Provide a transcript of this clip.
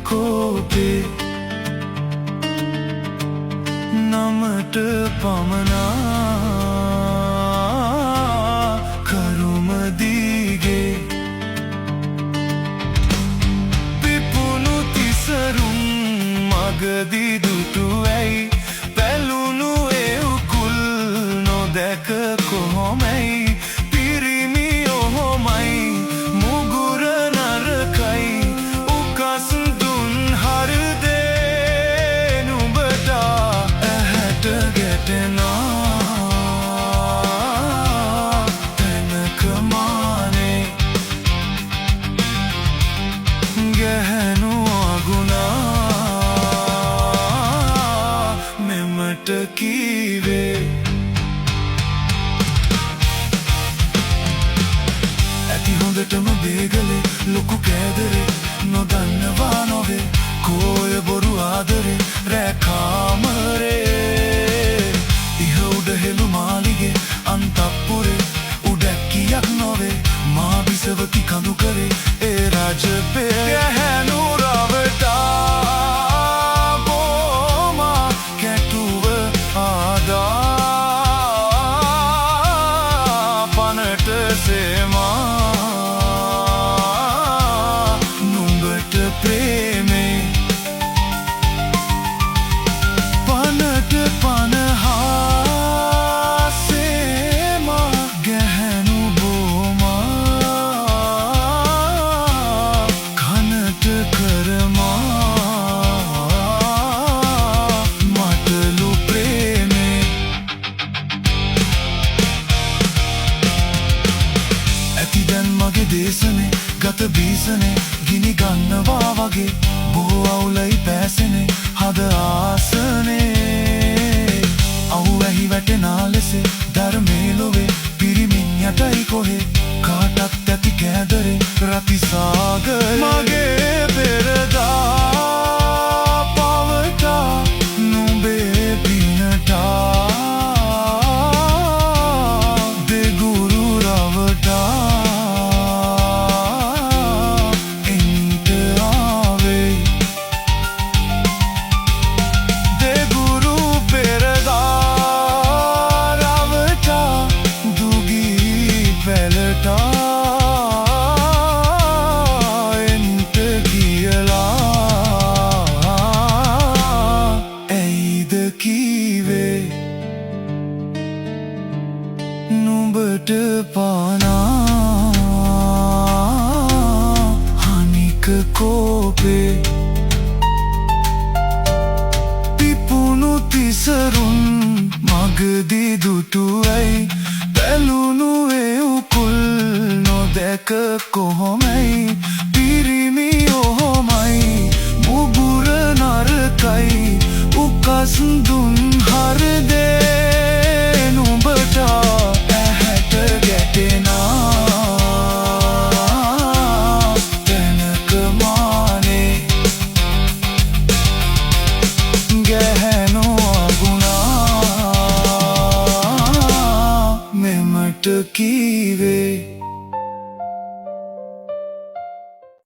කෝපේ නමට පමනා කරුම දීගේ පිපුණු තිසරුම් මගදී දුටුවැයි පැලුණු ඒ උකුල් නොදැක කොහොමයි පිරිමි ඔහොමයි මුගුර නරකයි උකස් දුන් හරිදේ නුඹට ඇහැට ගැටෙනා තැනක මානේ ගැහැණු අගුණා මෙමට කීවේ ඇති හොඳටම බේගලේ ලොකු කෑදරේ නොදන්නවා නොවේ කෝය බොරු ආදරේ රැකාමරේ ඉහ උඩ හෙළු මාලිගේ අන්තපුරේ උඩැක්කියක් නොවේ මා බිසවති කඳු කරේ ඒ රජපේ ගැහැණු රවටා බෝමා කැටුව ආදා පනට සේමා නුඹට ප්‍රේමේ පනට පනහා සේමා ගැහැණු බෝමා කනට කරමා මටලු ප්‍රේමේ ඇති දැන් මගේ දේශනේ ගත බීසනේ ගිනි ගන්නවා වගේ බොහෝ අවුලයි පෑසෙනේ හද ආසනේ අවු ඇහි වැටෙනා ලෙසේ ධර්මේ ලොවේ පිරිමින් යටයි කොහේ කාටත් ඇති කෑදරේ රතිසාගරේ මගේ පෙරදා පවටා නුඹේ පිනටා දෙගුරු රවටා එන්ට ආවේ දෙගුරු පෙරදා රවටා දුගී පැලටා එන්ට කියලා ඇයිද කීවේ නුඹට පානා හනික කෝපේ පිපුණු තිසරුම් මගදී දුටුවැයි පැලුණු ඒ උකුල් නොදැක කොහොමයි පිරිමි ඔහොමයි මුගුර නරකයි උකස් දුන් හරිදේ